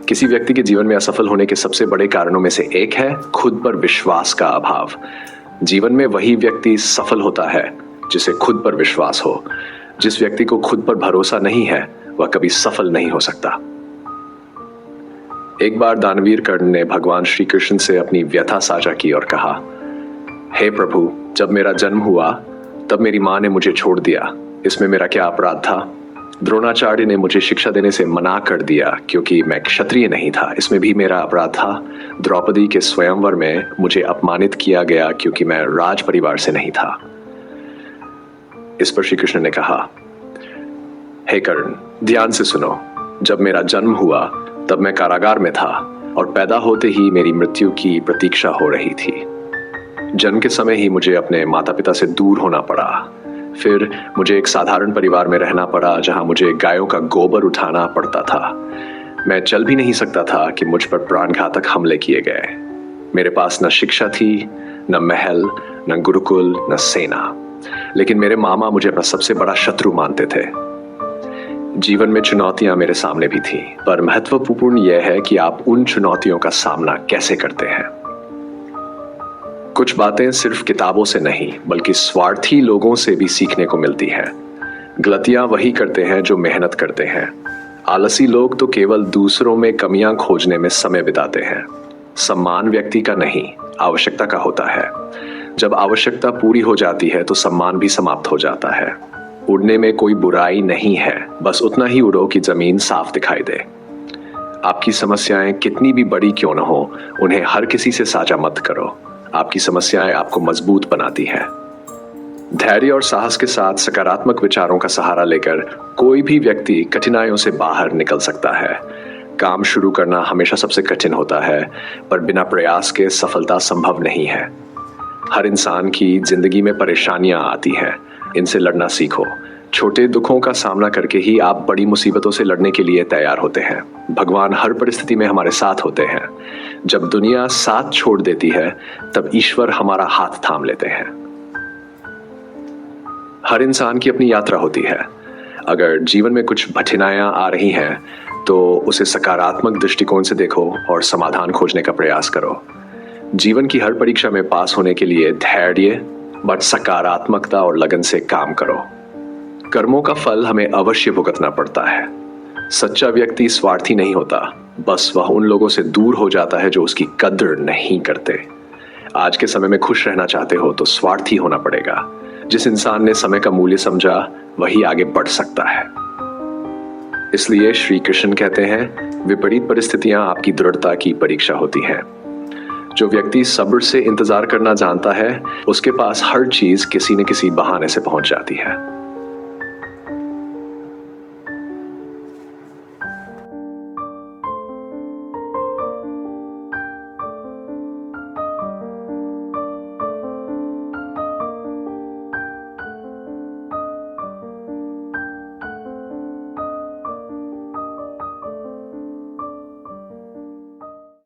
किसी व्यक्ति के जीवन में असफल होने के सबसे बड़े कारणों में से एक है खुद पर विश्वास का अभाव। जीवन में वही व्यक्ति सफल होता है जिसे खुद पर विश्वास हो। जिस व्यक्ति को खुद पर भरोसा नहीं है वह कभी सफल नहीं हो सकता। एक बार दानवीर कर्ण ने भगवान श्री कृष्ण से अपनी व्यथा साझा की और कहा, हे प्रभु, जब मेरा जन्म हुआ तब मेरी मां ने मुझे छोड़ दिया। इसमें मेरा क्या अपराध था? द्रोणाचार्य ने मुझे शिक्षा देने से मना कर दिया क्योंकि मैं क्षत्रिय नहीं था। इसमें भी मेरा अपराध था। द्रौपदी के स्वयंवर में मुझे अपमानित किया गया क्योंकि मैं राज परिवार से नहीं था। इस पर श्री कृष्ण ने कहा, हे कर्ण, ध्यान से सुनो। जब मेरा जन्म हुआ तब मैं कारागार में था और पैदा होते ही मेरी मृत्यु की प्रतीक्षा हो रही थी। जन्म के समय ही मुझे अपने माता पिता से दूर होना पड़ा। फिर मुझे एक साधारण परिवार में रहना पड़ा जहां मुझे गायों का गोबर उठाना पड़ता था। मैं चल भी नहीं सकता था कि मुझ पर प्राणघातक हमले किए गए। मेरे पास न शिक्षा थी, न महल, न गुरुकुल, न सेना। लेकिन मेरे मामा मुझे अपना सबसे बड़ा शत्रु मानते थे। जीवन में चुनौतियां मेरे सामने भी थी, पर महत्वपूर्ण यह है कि आप उन चुनौतियों का सामना कैसे करते हैं। कुछ बातें सिर्फ किताबों से नहीं बल्कि स्वार्थी लोगों से भी सीखने को मिलती हैं। गलतियां वही करते हैं जो मेहनत करते हैं। आलसी लोग तो केवल दूसरों में कमियां खोजने में समय बिताते हैं। सम्मान व्यक्ति का नहीं, आवश्यकता का होता है। जब आवश्यकता पूरी हो जाती है तो सम्मान भी समाप्त हो जाता है। उड़ने में कोई बुराई नहीं है, बस उतना ही उड़ो कि जमीन साफ दिखाई दे। आपकी समस्याएं कितनी भी बड़ी क्यों न हो, उन्हें हर किसी से साझा मत करो। आपकी समस्याएं आपको मजबूत बनाती हैं। धैर्य और साहस के साथ सकारात्मक विचारों का सहारा लेकर कोई भी व्यक्ति कठिनाइयों से बाहर निकल सकता है। काम शुरू करना हमेशा सबसे कठिन होता है, पर बिना प्रयास के सफलता संभव नहीं है। हर इंसान की जिंदगी में परेशानियां आती हैं, इनसे लड़ना सीखो। छोटे दुखों का सामना करके ही आप बड़ी मुसीबतों से लड़ने के लिए तैयार होते हैं। भगवान हर परिस्थिति में हमारे साथ होते हैं। जब दुनिया साथ छोड़ देती है तब ईश्वर हमारा हाथ थाम लेते हैं। हर इंसान की अपनी यात्रा होती है। अगर जीवन में कुछ कठिनाइयां आ रही हैं तो उसे सकारात्मक दृष्टिकोण से देखो और समाधान खोजने का प्रयास करो। जीवन की हर परीक्षा में पास होने के लिए धैर्य, बट सकारात्मकता और लगन से काम करो। कर्मों का फल हमें अवश्य भुगतना पड़ता है। सच्चा व्यक्ति स्वार्थी नहीं होता, बस वह उन लोगों से दूर हो जाता है जो उसकी कद्र नहीं करते। आज के समय में खुश रहना चाहते हो तो स्वार्थी होना पड़ेगा। जिस इंसान ने समय का मूल्य समझा वही आगे बढ़ सकता है। इसलिए श्री कृष्ण कहते हैं, विपरीत परिस्थितियां आपकी दृढ़ता की परीक्षा होती हैं। जो व्यक्ति सब्र से इंतजार करना जानता है उसके पास हर चीज किसी न किसी बहाने से पहुंच जाती है।